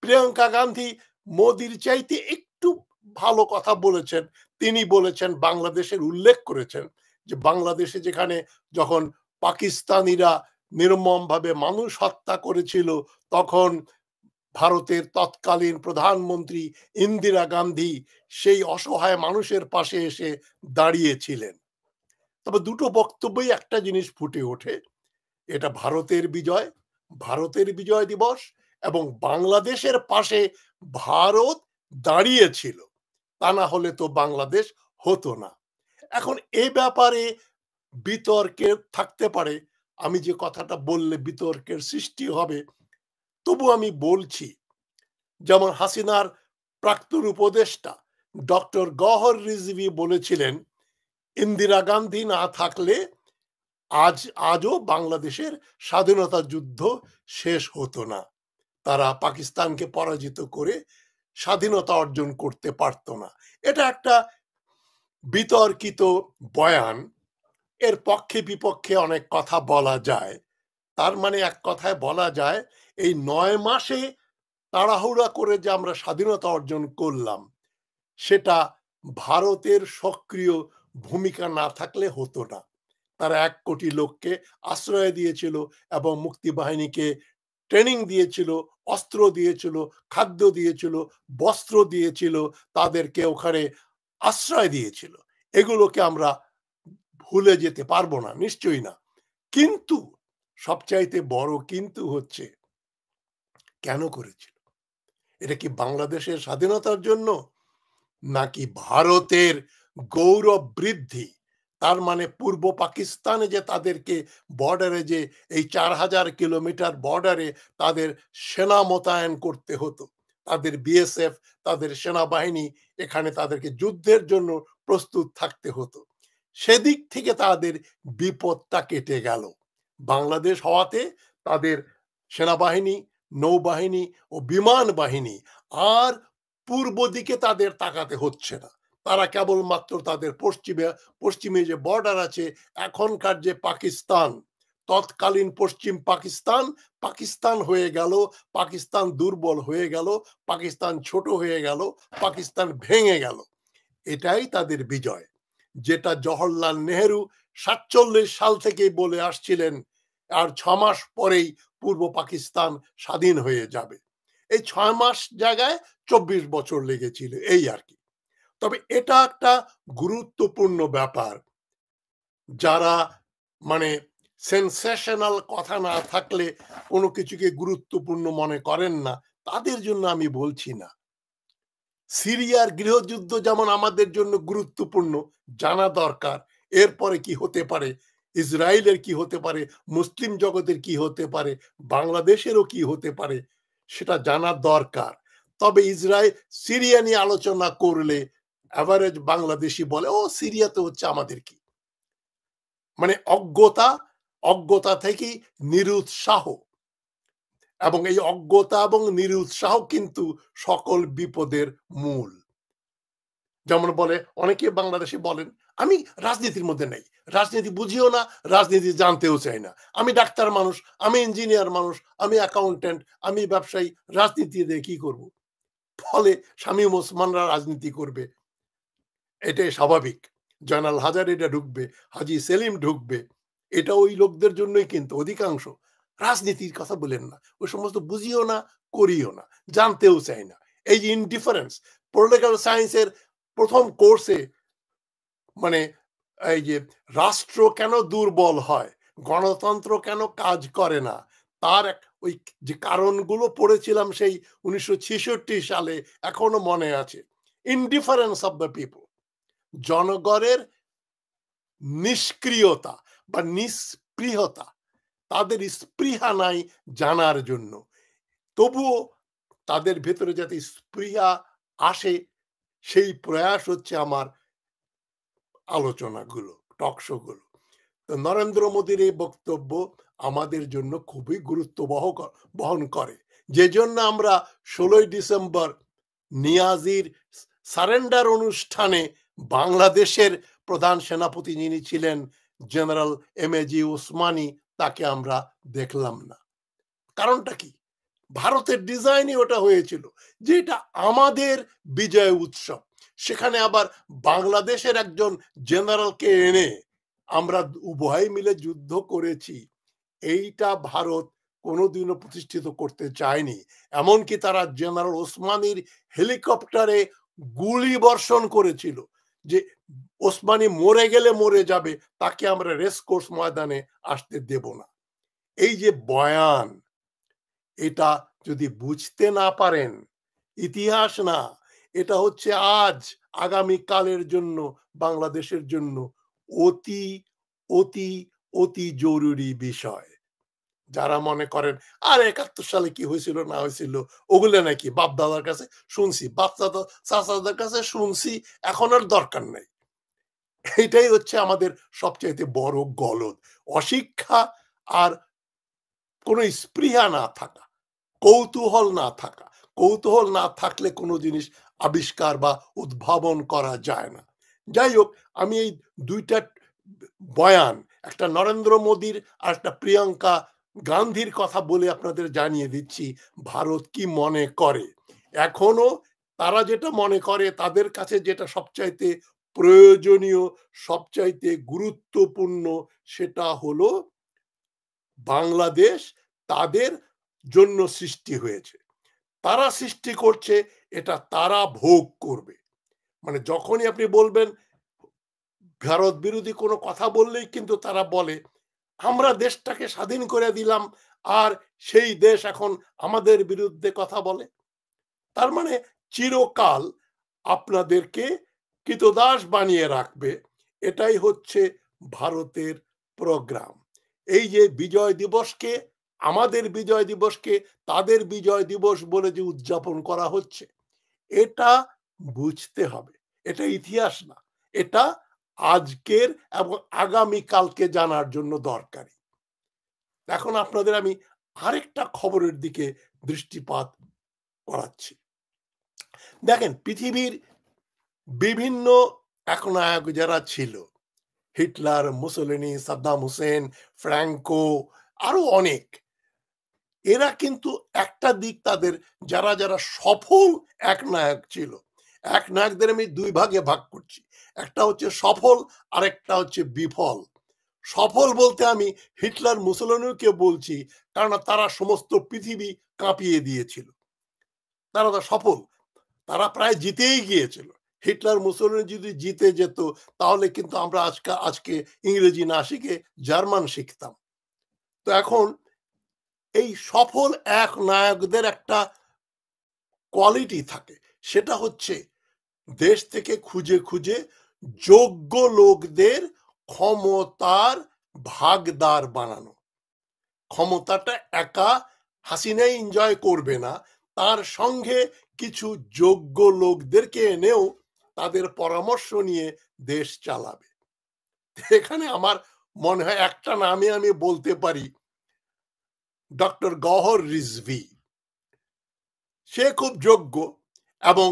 প্রিয়াঙ্কা গান্ধী মোদির চাইতে একটু ভালো কথা বলেছেন। তিনি বলেছেন, বাংলাদেশের উল্লেখ করেছেন যে বাংলাদেশে যেখানে যখন পাকিস্তানিরা নির্মমভাবে মানুষ হত্যা করেছিল তখন ভারতের তৎকালীন প্রধানমন্ত্রী ইন্দিরা গান্ধী সেই অসহায় মানুষের পাশে এসে দাঁড়িয়েছিলেন। তবে দুটো বক্তব্যই একটা জিনিস ফুটে ওঠে, এটা ভারতের বিজয়, ভারতের বিজয় দিবস এবং বাংলাদেশের পাশে ভারত দাঁড়িয়েছিল, তা না হলে তো বাংলাদেশ হতো না। এখন এ ব্যাপারে বিতর্কে থাকতে পারে, আমি যে কথাটা বললে বিতর্কের সৃষ্টি হবে, তবু আমি বলছি, যেমন হাসিনার প্রাক্তন উপদেষ্টা ডক্টর গওহর রিজভী বলেছিলেন, ইন্দিরা গান্ধী না থাকলে আজও বাংলাদেশের স্বাধীনতা যুদ্ধ শেষ হতো না, তারা পাকিস্তানকে পরাজিত করে স্বাধীনতা অর্জন করতে পারতো না। এটা একটা বিতর্কিত বয়ান, এর পক্ষে বিপক্ষে অনেক কথা বলা যায়। তার মানে এক কথায় বলা যায়, এই 9 মাসে তাড়াহুড়া করে যে আমরা স্বাধীনতা অর্জন করলাম, সেটা ভারতের সক্রিয় ভূমিকা না থাকলে হতো না। তারা 1 কোটি লোককে আশ্রয় দিয়েছিল এবং মুক্তিবাহিনীকে ট্রেনিং দিয়েছিল, অস্ত্র দিয়েছিল, খাদ্য দিয়েছিল, বস্ত্র দিয়েছিল, তাদেরকে ওখানে আশ্রয় দিয়েছিল। এগুলোকে আমরা ভুলে যেতে পারবো না, নিশ্চয়ই না। কিন্তু সবচাইতে বড় কিন্তু হচ্ছে, কেন করেছিল? এটা কি বাংলাদেশের স্বাধীনতার জন্য, নাকি ভারতের গৌরব বৃদ্ধি? তার মানে পূর্ব পাকিস্তানে যে তাদেরকে বর্ডারে, যে এই 4000 কিলোমিটার বর্ডারে তাদের সেনা মোতায়েন করতে হতো, তাদের বিএসএফ, তাদের সেনাবাহিনী, এখানে তাদেরকে যুদ্ধের জন্য প্রস্তুত থাকতে হতো, সেদিক থেকে তাদের বিপদটা কেটে গেল। বাংলাদেশ হওয়াতে তাদের সেনাবাহিনী, নৌবাহিনী ও বিমান বাহিনী আর পূর্ব দিকে তাদের তাকাতে হচ্ছে না। তারা কেবলমাত্র তাদের পশ্চিমে যে বর্ডার আছে, এখনকার যে পাকিস্তান, তৎকালীন পশ্চিম পাকিস্তান হয়ে গেল, পাকিস্তান দুর্বল হয়ে গেল, পাকিস্তান ছোট হয়ে গেল, পাকিস্তান ভেঙে গেল। এটাই তাদের বিজয়, যেটা জওহরলাল নেহেরু 47 সাল থেকেই বলে আসছিলেন, আর 6 মাস পরেই পূর্ব পাকিস্তান স্বাধীন হয়ে যাবে। এই 6 মাস জায়গায় 24 বছর লেগেছিল, এই আর কি। তবে এটা একটা গুরুত্বপূর্ণ ব্যাপার। যারা মানে সেন্সেশনাল কথা না থাকলে কোনো কিছুকে গুরুত্বপূর্ণ মনে করেন না, তাদের জন্য আমি বলছি না। সিরিয়ার গৃহযুদ্ধ যেমন আমাদের জন্য গুরুত্বপূর্ণ, জানা দরকার এরপরে কি হতে পারে, ইসরায়েলের কি হতে পারে, মুসলিম জগতের কি হতে পারে, বাংলাদেশেরও কি হতে পারে, সেটা জানার দরকার। তবে সিরিয়া নিয়ে আলোচনা করলে অ্যাভারেজ বাংলাদেশি বলে, ও সিরিয়াতে হচ্ছে, আমাদের কি। মানে অজ্ঞতা থেকেই নিরুৎসাহ, এবং এই অজ্ঞতা এবং নিরুৎসাহ কিন্তু সকল বিপদের মূল। যেমন বলে অনেকে বাংলাদেশে বলেন, আমি রাজনীতির মধ্যে নেই, রাজনীতি বুঝিও না, রাজনীতি জানতেও চাই না, আমি ডাক্তার মানুষ, আমি ইঞ্জিনিয়ার মানুষ, আমি অ্যাকাউন্টেন্ট, আমি ব্যবসায়ী, রাজনীতি দিয়ে কি করব। ফলে শামীম ওসমানরা রাজনীতি করবে, এটাই স্বাভাবিক। জয়নাল হাজার এটা ঢুকবে, হাজি সেলিম ঢুকবে, এটা ওই লোকদের জন্যই। কিন্তু অধিকাংশ রাজনীতির কথা বলেন না, ওই সমস্ত বুঝিও না, করিও না, জানতেও চাই না। এই যে ইনডিফারেন্স, পলিটিক্যাল সায়েন্সের প্রথম কোর্সে, মানে এই যে রাষ্ট্র কেন দুর্বল হয়, গণতন্ত্র কেন কাজ করে না, তার ওই যে কারণগুলো পড়েছিলাম সেই 1966 সালে, এখনো মনে আছে। ইনডিফারেন্স অফ দ্য পিপল, জনগণের নিষ্ক্রিয়তা বা নিস্পৃহতা, তাদের স্পৃহা নাই জানার জন্য। তবুও তাদের ভেতরে যাতে স্পৃহা আসে, সেই প্রয়াস হচ্ছে আমার আলোচনাগুলো, টকশোগুলো। তো নরেন্দ্র মোদীর এই বক্তব্য আমাদের জন্য খুবই গুরুত্ব বহন করে, যে জন্য আমরা 16 ডিসেম্বর নিয়াজির সারেন্ডার অনুষ্ঠানে বাংলাদেশের প্রধান সেনাপতি যিনি ছিলেন জেনারেল এমএজি ওসমানী, তাকে আমরা দেখলাম না। কারণটা কি? ভারতের ডিজাইনই ওটা হয়েছিল যে এটা আমাদের বিজয় উৎসব, সেখানে আবার বাংলাদেশের একজন জেনারেলকে এনে আমরা উভয় মিলে যুদ্ধ করেছি, এইটা ভারত কোনোদিনও প্রতিষ্ঠিত করতে চায়নি। এমনকি তারা জেনারেল ওসমানীর হেলিকপ্টারে গুলি বর্ষণ করেছিল, যে ওসমানী মরে গেলে মরে যাবে, তাকে আমরা রেসকোর্স ময়দানে আসতে দেব না। এই যে বয়ান, এটা যদি বুঝতে না পারেন, ইতিহাস না, এটা হচ্ছে আজ আগামী কালের জন্য, বাংলাদেশের জন্য অতি অতি অতি জরুরি বিষয়। যারা মনে করেন আর 71 সালে কি হয়েছিল না হয়েছিল, ওগুলো নাকি বাপ দাদার কাছে শুনছি, বাপ দাদা চাচাদের কাছে শুনছি, এখন আর দরকার নেই। এটাই হচ্ছে আমাদের সবচাইতে বড় গলদ, অশিক্ষা আর কোনো স্পৃহা না থাকা, কৌতূহল না থাকা। কৌতূহল না থাকলে কোনো জিনিস আবিষ্কার বা উদ্ভাবন করা যায় না। যাই হোক, আমি এই দুইটা বয়ান, একটা নরেন্দ্র মোদীর আর একটা প্রিয়াঙ্কা গান্ধীর কথা বলে আপনাদের জানিয়ে দিচ্ছি ভারত কি মনে করে। এখনো তারা যেটা মনে করে, তাদের কাছে যেটা সবচাইতে প্রয়োজনীয়, সবচাইতে গুরুত্বপূর্ণ, সেটা হলো বাংলাদেশ তাদের জন্য সৃষ্টি হয়েছে, তারা সৃষ্টি করছে, এটা তারা ভোগ করবে। মানে যখনই আপনি বলবেন ভারত বিরোধী কোনো কথা বললেই কিন্তু তারা বলে আমরা দেশটাকে স্বাধীন করে দিলাম, আর সেই দেশ এখন আমাদের বিরুদ্ধে কথা বলে। তার মানে চিরকাল আপনাদেরকে কৃতদাস বানিয়ে রাখবে, এটাই হচ্ছে ভারতের প্রোগ্রাম। এই যে বিজয় দিবসকে, আমাদের বিজয় দিবসকে তাদের বিজয় দিবস বলে যে উদযাপন করা হচ্ছে, এটা বুঝতে হবে। এটা ইতিহাস না, এটা আজকের এবং আগামী কালকে জানার জন্য দরকারি। এখন আপনাদের আমি আরেকটা খবরের দিকে দৃষ্টিপাত করাচ্ছি। দেখেন, পৃথিবীর বিভিন্ন একনায়ক যারা ছিল, Hitler, Mussolini, Saddam Hossain, Franco, আরো অনেক, এরা কিন্তু একটা দিক তাদের, যারা যারা সফল একনায়ক ছিল, একনায়কদের আমি দুই ভাগে ভাগ করছি, একটা হচ্ছে সফল আর একটা হচ্ছে বিফল। সফল বলতে আমি হিটলার, মুসোলিনিকে বলছি, কারণ তারা সমস্ত পৃথিবী কাঁপিয়ে দিয়েছিল, তারা তো সফল, তারা প্রায় জিতেই গিয়েছিল। হিটলার, মুসোলিনি যদি জিতে যেত, তাহলে কিন্তু আমরা আজকে ইংরেজি না শিখে জার্মান শিখতাম। তো এখন এই সফল এক নায়কদের একটা কোয়ালিটি থাকে, সেটা হচ্ছে দেশ থেকে খুঁজে খুঁজে যোগ্য লোকদের ক্ষমতার ভাগদার বানানো। ক্ষমতাটা একা হাসিনাই এনজয় করবে না, তার সঙ্গে কিছু যোগ্য লোকদেরকে এনেও তাদের পরামর্শ নিয়ে দেশ চালাবে। এখানে আমার মনে হয় একটা নামে আমি বলতে পারি, ডক্টর গওহর রিজভী। সে খুব যোগ্য এবং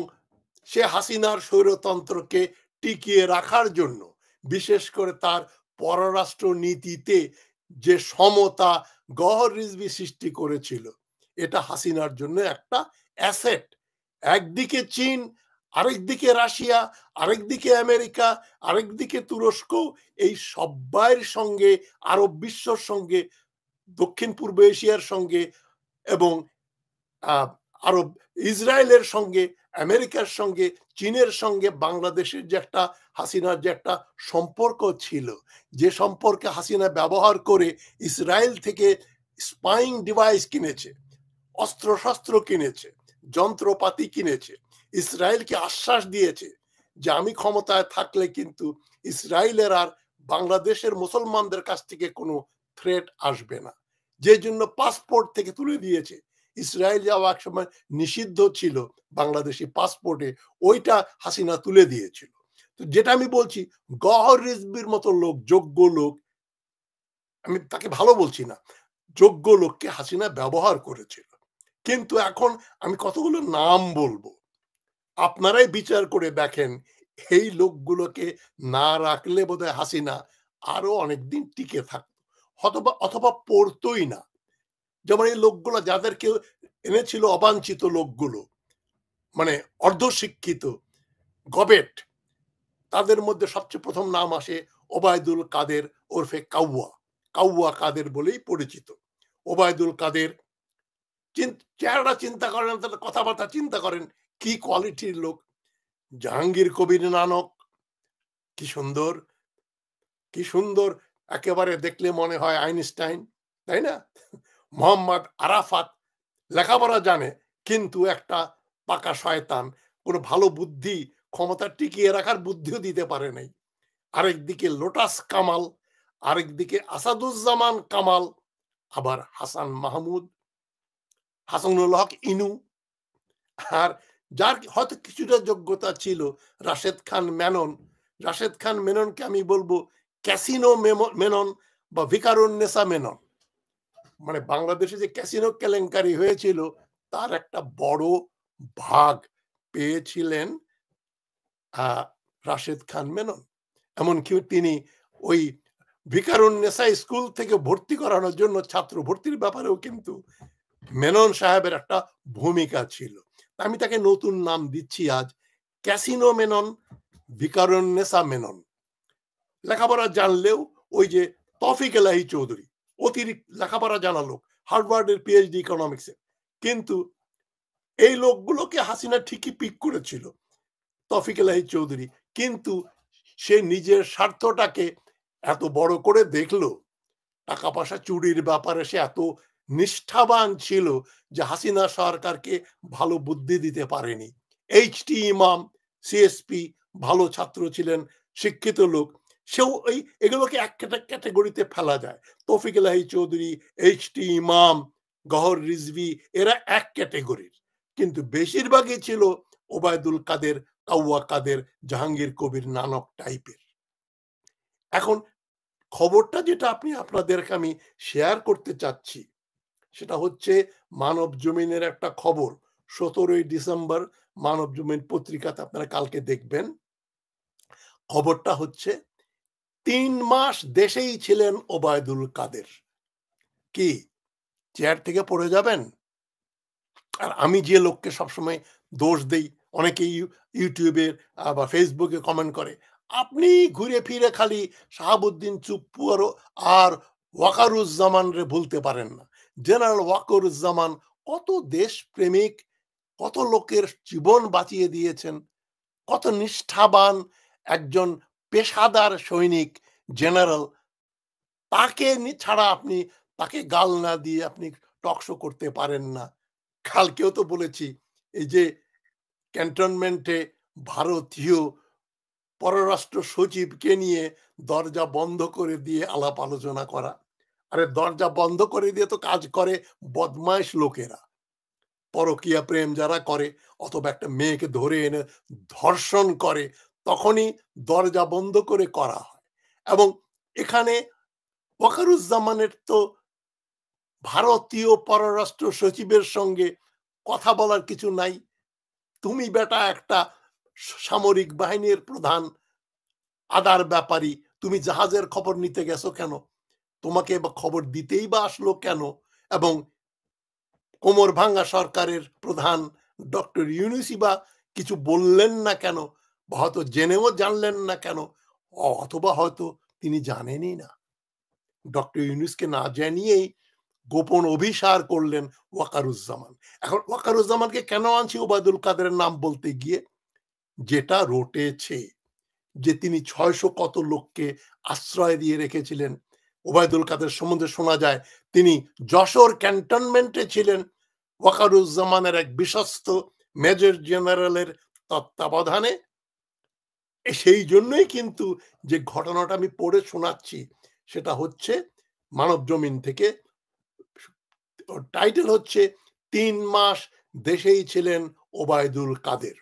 সে হাসিনার স্বৈরতন্ত্রকে টিকিয়ে রাখার জন্য, বিশেষ করে তার পররাষ্ট্র নীতিতে যে সমতা গওহর রিজভী সৃষ্টি করেছিল, এটা হাসিনার জন্য একটা অ্যাসেট। একদিকে চীন, আরেকদিকে রাশিয়া, আরেকদিকে আমেরিকা, আরেকদিকে তুরস্ক, এই সব্বাইয়ের সঙ্গে, আরব বিশ্বর সঙ্গে, দক্ষিণ পূর্ব এশিয়ার সঙ্গে এবং আরব ইসরায়েলের সঙ্গে, আমেরিকার সঙ্গে, চীনের সঙ্গে বাংলাদেশের যে একটা হাসিনার যে একটা সম্পর্ক ছিল, যে সম্পর্কে হাসিনা ব্যবহার করে ইসরায়েল থেকে স্পাইং ডিভাইস কিনেছে, অস্ত্রশস্ত্র কিনেছে, যন্ত্রপাতি কিনেছে, ইসরায়েলকে আশ্বাস দিয়েছে যে আমি ক্ষমতায় থাকলে কিন্তু ইসরায়েলের আর বাংলাদেশের মুসলমানদের কাছ থেকে কোনো থ্রেট আসবে না, যে জন্য পাসপোর্ট থেকে তুলে দিয়েছে। ইসরায়েল যাওয়া এক সময় নিষিদ্ধ ছিল বাংলাদেশি পাসপোর্টে, ওইটা হাসিনা তুলে দিয়েছিল। তো যেটা আমি বলছি, গওহর রিজভীর মতো লোক, যোগ্য লোক, আমি তাকে ভালো বলছি না, যোগ্য লোককে হাসিনা ব্যবহার করেছিল। কিন্তু এখন আমি কতগুলো নাম বলবো, আপনারাই বিচার করে দেখেন এই লোকগুলোকে না রাখলে বোধহয় হাসিনা আরো অনেকদিন টিকে থাকতো, অথবা পড়তোই না। যেমন এই লোকগুলো যাদেরকে এনেছিল, অবাঞ্ছিত লোকগুলো, মানে অর্ধশিক্ষিত, গবেট, তাদের মধ্যে সবচেয়ে প্রথম নাম আসে ওবায়দুল কাদের ওরফে কাউয়া। কাউয়া কাদের বলেই পরিচিত। ওবায়দুল কাদের চেহারা চিন্তা করেন, তাদের কথাবার্তা চিন্তা করেন, কি কোয়ালিটির লোক। জাহাঙ্গীর কবির নানক, কি সুন্দর, কি সুন্দর, একেবারে দেখলে মনে হয় আইনস্টাইন, তাই না? মোহাম্মদ আরাফাত লেখাপড়া জানে কিন্তু একটা পাকা শয়তান, কোনো ভালো বুদ্ধি, ক্ষমতা টিকিয়ে রাখার বুদ্ধিও দিতে পারে নাই। আরেকদিকে লোটাস কামাল, আরেকদিকে আসাদুজ্জামান কামাল, আবার হাসান মাহমুদ, হাসানুল হক ইনু, আর যার হয়তো কিছুটা যোগ্যতা ছিল রাশেদ খান মেনন। রাশেদ খান মেননকে আমি বলবো ক্যাসিনো মেনন বা ভিকারুন্নেসা মেনন। মানে বাংলাদেশে যে ক্যাসিনো কেলেঙ্কারি হয়েছিল তার একটা বড় ভাগ পেয়েছিলেন রাশেদ খান মেনন। এমনকি তিনি ওই ভিকারুন্নেসা স্কুল থেকে ভর্তি করানোর জন্য ছাত্র ভর্তির ব্যাপারেও কিন্তু মেনন সাহেবের একটা ভূমিকা ছিল। আমি তাকে নতুন নাম দিচ্ছি আজ, ক্যাসিনো মেনন, ভিকারুন্নেসা মেনন। লেখাপড়া জানলেও ওই যে তৌফিক এলাহি চৌধুরী, অতিরিক্ত লেখাপড়া জানা লোক, হার্ভার্ডের পিএইচডি ইকোনমিক্সে, কিন্তু এই লোকগুলোকে হাসিনা ঠিকই পিক করেছিল, তৌফিক এলাহি চৌধুরী, কিন্তু সে নিজের স্বার্থটাকে এত বড় করে দেখলো, টাকা পয়সা চুরির ব্যাপারে সে এত নিষ্ঠাবান ছিল যে হাসিনা সরকারকে ভালো বুদ্ধি দিতে পারেনি। এইচ.টি. ইমাম, সিএসপি, ভালো ছাত্র ছিলেন, শিক্ষিত লোক, সেও এগুলোকে এক ক্যাটাগরিতে ফেলা যায়। তৌফিক এলাহি চৌধুরী, এইচ.টি. ইমাম, গওহর রিজভী, এরা এক ক্যাটাগরির, কিন্তু বেশিরভাগই ছিল ওবায়দুল কাদের, কাউয়া কাদের, জাহাঙ্গীর কবির নানক টাইপের। এখন খবরটা যেটা আপনাদেরকে আমি শেয়ার করতে চাচ্ছি সেটা হচ্ছে মানব জমিনের একটা খবর, 17 ডিসেম্বর মানব জমিন পত্রিকাতে আপনারা কালকে দেখবেন। খবরটা হচ্ছে 3 মাস দেশেই ছিলেন ওবায়দুল কাদের। কি চেয়ার থেকে পড়ে যাবেন? আর আমি যে লোককে সবসময় দোষ দেই, অনেকেই ইউটিউবে বা ফেসবুকে কমেন্ট করে, আপনি ঘুরে ফিরে খালি শাহাবুদ্দিন চুপ্পু আর ওয়াকারুজ্জামান রে ভুলতে পারেন না। জেনারেল ওয়াকারুজ্জামান কত দেশপ্রেমিক, কত লোকের জীবন বাঁচিয়ে দিয়েছেন, কত নিষ্ঠাবান একজন পেশাদার সৈনিক জেনারেল, তাকে ছাড়া আপনি তাকে গাল না দিয়ে আপনি টকশো করতে পারেন না। কালকেও তো বলেছি, এই যে ক্যান্টনমেন্টে ভারতীয় পররাষ্ট্র সচিবকে নিয়ে দরজা বন্ধ করে দিয়ে আলাপ আলোচনা করা। আরে দরজা বন্ধ করে দিয়ে তো কাজ করে বদমাইশ লোকেরা, পরকীয়া প্রেম যারা করে, অথবা একটা মেয়েকে ধরে এনে ধর্ষণ করে, তখনই দরজা বন্ধ করে করা হয়। এবং এখানে ওয়াকারুজ্জামানের তো ভারতীয় পররাষ্ট্র সচিবের সঙ্গে কথা বলার কিছু নাই। তুমি বেটা একটা সামরিক বাহিনীর প্রধান, আদার ব্যাপারী, তুমি জাহাজের খবর নিতে গেছো কেন? তোমাকে বা খবর দিতেই বা আসলো কেন? এবং কোমর ভাঙ্গা সরকারের প্রধান ডক্টর ইউনূসই বা কিছু বললেন না কেন? বা হয়তো জেনেও জানলেন না কেন? অথবা হয়তো তিনি জানেনই না। ডক্টর ইউনূসকে না জানিয়েই গোপন অভিসার করলেন ওয়াকারুজ্জামান। এখন ওয়াকারুজ্জামানকে কেন আনছি ওবায়দুল কাদেরের নাম বলতে গিয়ে? যেটা রটেছে যে তিনি ৬০০ কত লোককে আশ্রয় দিয়ে রেখেছিলেন। ওবায়দুল কাদের সম্বন্ধে শোনা যায় তিনি যশোর ক্যান্টনমেন্টে ছিলেন ওয়াকারুজ্জামানের এক বিশ্বস্ত মেজর জেনারেলের তত্ত্বাবধানে। সেই জন্যই কিন্তু যে ঘটনাটা আমি পড়ে শোনাচ্ছি সেটা হচ্ছে মানব জমিন থেকে, টাইটেল হচ্ছে ৩ মাস দেশেই ছিলেন ওবায়দুল কাদের।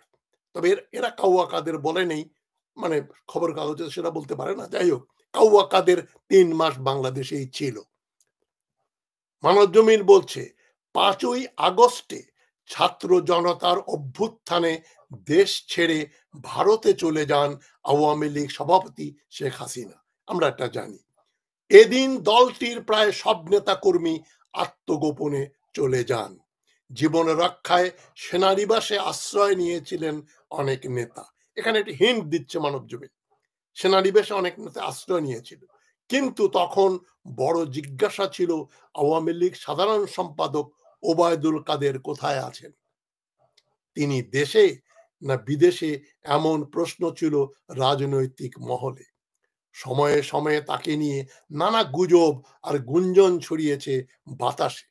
তবে এরা কাউয়া কাদের বলে নেই, মানে খবর কাগজে সেটা বলতে পারে না। যাই হোক, কাউয়া কাদের ৩ মাস বাংলাদেশেই ছিল। মানব জমিন বলছে ৫ই আগস্টে ছাত্র জনতার অভ্যুত্থানে দেশ ছেড়ে ভারতে চলে যান আওয়ামী লীগ সভাপতি শেখ হাসিনা। আমরা এটা জানি। এদিন দলটির প্রায় সব নেতা কর্মী আত্মগোপনে চলে যান। জীবন রক্ষায় সেনানিবাসে আশ্রয় নিয়েছিলেন অনেক নেতা। এখানে একটি হিন্ট দিচ্ছে মানব জমিন, সেনানিবাসে অনেক নেতা আশ্রয় নিয়েছিল। কিন্তু তখন বড় জিজ্ঞাসা ছিল আওয়ামী লীগ সাধারণ সম্পাদক ওবায়দুল কাদের কোথায় আছেন, তিনি দেশে না বিদেশে, এমন প্রশ্ন ছিল রাজনৈতিক মহলে। সময়ে সময়ে তাকে নিয়ে নানা গুজব আর গুঞ্জন ছড়িয়েছে বাতাসে।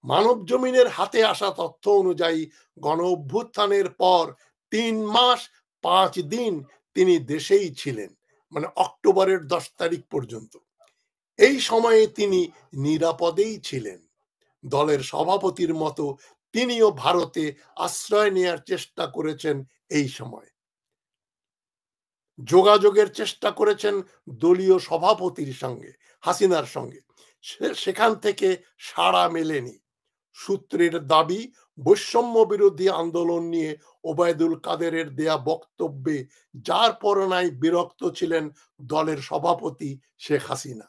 মানব জমিনের হাতে আসা তথ্য অনুযায়ী গণ অভ্যুত্থানের পর ৩ মাস ৫ দিন তিনি দেশেই ছিলেন, মানে অক্টোবরের ১০ তারিখ পর্যন্ত। এই সময়ে তিনি নিরাপদেই ছিলেন। দলের সভাপতির মতো তিনিও ভারতে আশ্রয় নেয়ার চেষ্টা করেছেন। এই সময় যোগাযোগের চেষ্টা করেছেন দলীয় সভাপতির সঙ্গে, হাসিনার সঙ্গে, সেখান থেকে সাড়া মেলেনি। সূত্রের দাবি, বৈষম্য বিরোধী আন্দোলন নিয়ে ওবায়দুল কাদেরের দেয়া বক্তব্যে যার পরনায় বিরক্ত ছিলেন দলের সভাপতি শেখ হাসিনা।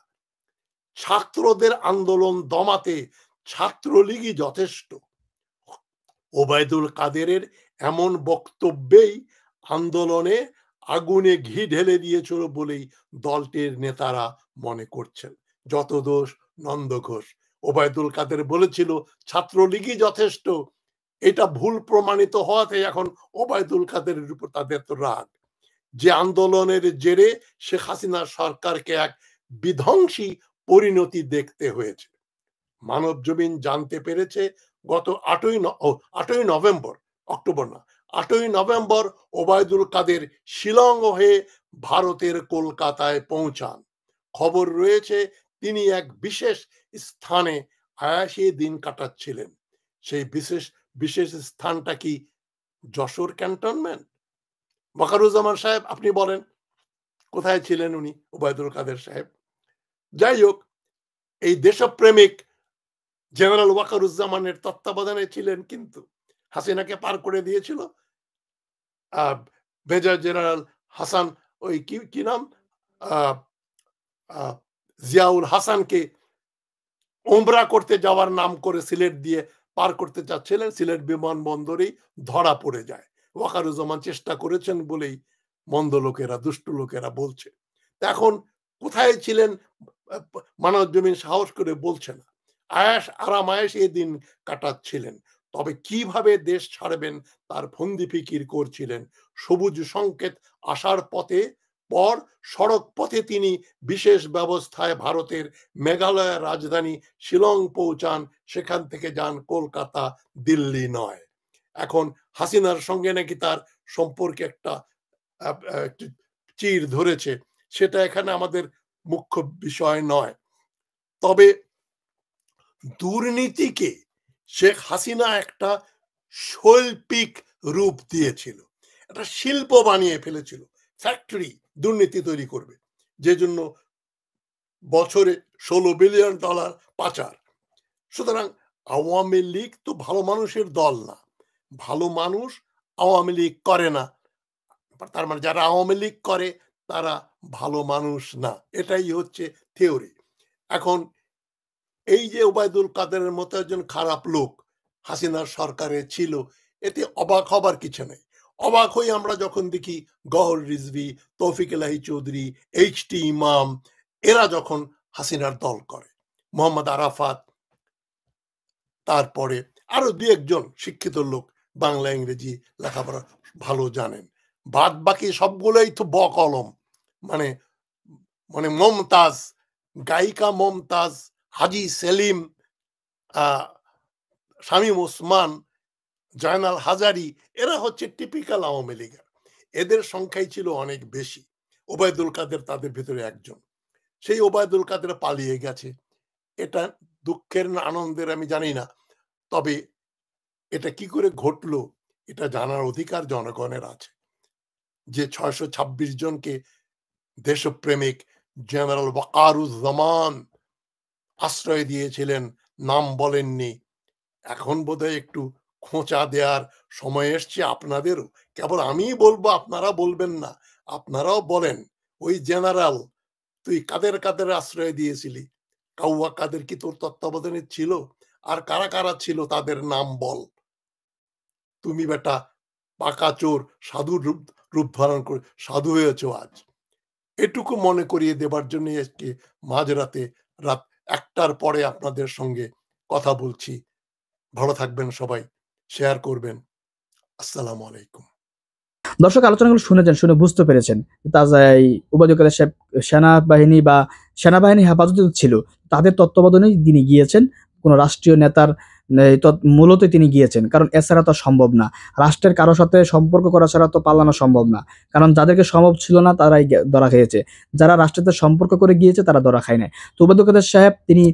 ছাত্রদের আন্দোলন দমাতে ছাত্রলীগই যথেষ্ট। ওবায়দুল কাদেরের এমন বক্তব্যেই আন্দোলনে আগুনে ঘি ঢেলে দিয়েছিল বলেই দলটির নেতারা মনে করছেন। যত দোষ নন্দ ঘোষ। ওবায়দুল কাদের বলেছিল ছাত্রলীগই যথেষ্ট, এটা ভুল প্রমাণিত হওয়াতে এখন ওবায়দুল কাদেরের উপর তাদের তো রাগ। যে আন্দোলনের জেরে শেখ হাসিনা সরকারকে এক বিধ্বংসী পরিণতি দেখতে হয়েছে। মানব জমিন জানতে পেরেছে গত ৮ই নভেম্বর, অক্টোবর না, ৮ই নভেম্বর ওবায়দুল কাদের শিলং হয়ে ভারতের কলকাতায় পৌঁছান। খবর রয়েছে তিনি এক বিশেষ স্থানে আয়াসে দিন কাটাচ্ছিলেন। সেই বিশেষ স্থানটা কি যশোর ক্যান্টনমেন্ট? ওয়াকারুজ্জামান সাহেব, আপনি বলেন কোথায় ছিলেন উনি, ওবায়দুল কাদের সাহেব? যাই হোক, এই দেশপ্রেমিক জেনারেল ওয়াকারুজ্জামানের তত্ত্বাবধানে ছিলেন, কিন্তু হাসিনাকে পার করে দিয়েছিল মেজর জেনারেল হাসান, ওই কি নাম, জিয়াউল হাসানকে ওমরা করতে যাওয়ার নাম করে সিলেট দিয়ে পার করতে চাচ্ছিলেন। সিলেট বিমানবন্দরেই ধরা পড়ে যায়। ওয়াকারুজ্জামান চেষ্টা করেছেন বলেই মন্দ লোকেরা, দুষ্ট লোকেরা বলছে। এখন কোথায় ছিলেন মানব জমিন সাহস করে বলছে না। আরাম আয়েশ এই দিন কাটাচ্ছিলেন। তবে কিভাবে দেশ ছাড়বেন তার ফন্দি ফিকির করছিলেন। সবুজ সংকেত আসার পর সড়ক পথে তিনি বিশেষ ব্যবস্থায় ভারতের মেঘালয়ের রাজধানী শিলং পৌঁছান। সেখান থেকে যান কলকাতা, দিল্লি নয়। এখন হাসিনার সঙ্গে নাকি তার সম্পর্কে একটা একটু চির ধরেছে, সেটা এখানে আমাদের মুখ্য বিষয় নয়। তবে দুর্নীতিকে শেখ হাসিনা একটা শৈল্পিক রূপ দিয়েছিল, একটা শিল্প বানিয়ে ফেলেছিল, ফ্যাক্টরি দুর্নীতি তৈরি করবে, যে জন্য বছরে $16 বিলিয়ন পাচার। সুতরাং আওয়ামী লীগ তো ভালো মানুষের দল না, ভালো মানুষ আওয়ামী লীগ করে না, তার মানে যারা আওয়ামী লীগ করে তারা ভালো মানুষ না, এটাই হচ্ছে থিওরি। এখন এই যে ওবায়দুল কাদেরের মতো একজন খারাপ লোক হাসিনার সরকারে ছিল, এতে অবাক হবার কিছু নেই। অবাক হই আমরা যখন দেখি গহর রিজভী, তৌফিক এলাহি চৌধুরী, এইচ.টি. ইমাম এরা যখন হাসিনার দল করে, মোহাম্মদ আরাফাত, তারপরে আরো দু একজন শিক্ষিত লোক বাংলা ইংরেজি লেখাপড়া ভালো জানেন, বাদ বাকি সবগুলোই তো বকলম। মানে মানে মমতাজ, গায়িকা মমতাজ, হাজি সেলিম, শামীম ওসমান, জয়নাল হাজারি, এরা হচ্ছে টিপিক্যাল আওয়ামী লীগের। এদের সংখ্যাই ছিল অনেক বেশি। ওবায়দুল কাদের তাদের ভিতরে একজন। সেই ওবায়দুল কাদের পালিয়ে গেছে, এটা দুঃখের না আনন্দের আমি জানি না, তবে এটা কি করে ঘটলো এটা জানার অধিকার জনগণের আছে। যে 626 জনকে দেশপ্রেমিক জেনারেল ওয়াকারুজ্জামান আশ্রয় দিয়েছিলেন, নাম বলেননি, এখন বোধহয় একটু খোঁচা দেওয়ার সময় এসছে আপনাদেরও। কেবল আমিই বলবো, আপনারা বলবেন না, আপনারাও বলেন, ওই জেনারেল তুই কাদের কাদের আশ্রয় দিয়েছিলি? কাউয়া কাদের কি তোর তত্ত্বাবধানে ছিল? আর কারা কারা ছিল তাদের নাম বল। তুমি বেটা পাকা চোর, সাধুর রূপ ধারণ করে সাধু হয়েছ আজ। এটুকু মনে করিয়ে দেবার জন্য আজকে মাঝরাতে রাত 1টার পরে আপনাদের সঙ্গে কথা বলছি। ভালো থাকবেন সবাই, শেয়ার করবেন। আসসালামু আলাইকুম। দর্শক, আলোচনাগুলো শুনেছেন, শুনে বুঝতে পেরেছেন তাজাই ওবায়দুল কাদের সাহেব সেনাবাহিনী হেফাজতে ছিল, তাদের তত্ত্বাবধানেই তিনি গিয়েছেন, কোনো রাষ্ট্রীয় নেতার মূলত তিনি গিয়েছেন, কারণ এছাড়া তো সম্ভব না। রাষ্ট্রের কারোর সাথে সম্পর্ক করা ছাড়া তো পালানো সম্ভব না, কারণ যাদেরকে সম্ভব ছিল না তারাই ধরা খেয়েছে, যারা রাষ্ট্রের সাথে সম্পর্ক করে গিয়েছে তারা ধরা খায় না। তো ওবায়দুল কাদের সাহেব তিনি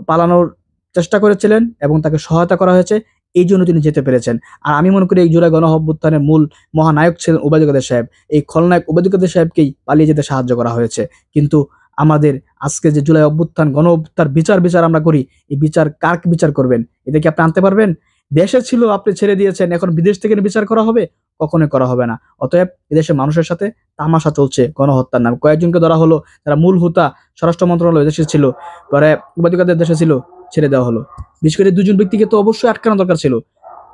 পালানোর চেষ্টা করেছিলেন এবং তাকে সহায়তা করা হয়েছে, এই জন্য তিনি যেতে পেরেছেন। আর আমি মনে করি এই জুলাই গণঅভ্যুত্থানের মূল মহানায়ক ছিলেন ওবায়দুল কাদের সাহেব। এই খলনায়ক ওবায়দুল কাদের সাহেবকেই পালিয়ে যেতে সাহায্য করা হয়েছে। কিন্তু আমাদের আজকে যে জুলাই অভ্যুত্থান, গণঅভ্যুত্থান বিচার আমরা করি, এই বিচার কার বিচার করবেন? এটা কি আপনি আনতে পারবেন? দেশে ছিল, আপনি ছেড়ে দিয়েছেন, এখন বিদেশ থেকে বিচার করা হবে? কখনোই করা হবে না। অতএব এদেশের মানুষের সাথে তামাশা চলছে গণহত্যার নাম। কয়েকজনকে ধরা হলো, যারা মূল হোতা স্বরাষ্ট্র মন্ত্রণালয় দেশে ছিল, পরে ওবায়দুল কাদের দেশে ছিল, ছেড়ে দেওয়া হলো। বিশেষ করে 2জন ব্যক্তিকে তো অবশ্যই আটকানো দরকার ছিল,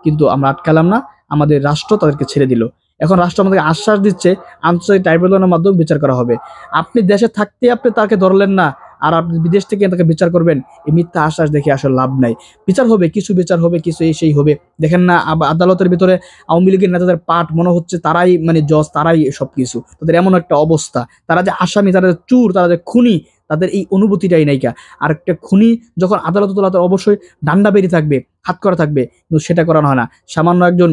কিন্তু আমরা আটকালাম না, আমাদের রাষ্ট্র তাদেরকে ছেড়ে দিল। এখন রাষ্ট্র আমাদেরকে আশ্বাস দিচ্ছে আন্তর্জাতিক ট্রাইব্যুনালের মাধ্যমে বিচার করা হবে। আপনি দেশে থাকতে আপনি তাকে ধরলেন না, আর আপনি বিদেশ থেকে তাকে বিচার করবেন, এই মিথ্যা আশ্বাস দেখে আসলে লাভ নাই। বিচার হবে, কিছু বিচার হবে, কিছু এই সেই হবে। দেখেন না আদালতের ভিতরে আওয়ামী লীগের নেতাদের পাঠ মনে হচ্ছে তারাই মানে জজ, তারাই সবকিছু, তাদের এমন একটা অবস্থা, তারা যে আসামি, তারা যে চোর, তারা যে খুনি, তাদের এই অনুভূতিটাই নাইকা। আর একটা খুনি যখন আদালতে তোলা, তার অবশ্যই ডান্ডা বেরিয়ে থাকবে, হাত করা থাকবে, কিন্তু সেটা করানো হয় না। সামান্য একজন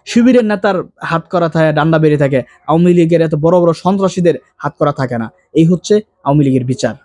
শিবিরের নেতার হাত করা থাকে, ডান্ডা বেরিয়ে থাকে, আওয়ামী লীগের এত বড় বড় সন্ত্রাসীদের হাত করা থাকে না। এই হচ্ছে আওয়ামী লীগের বিচার।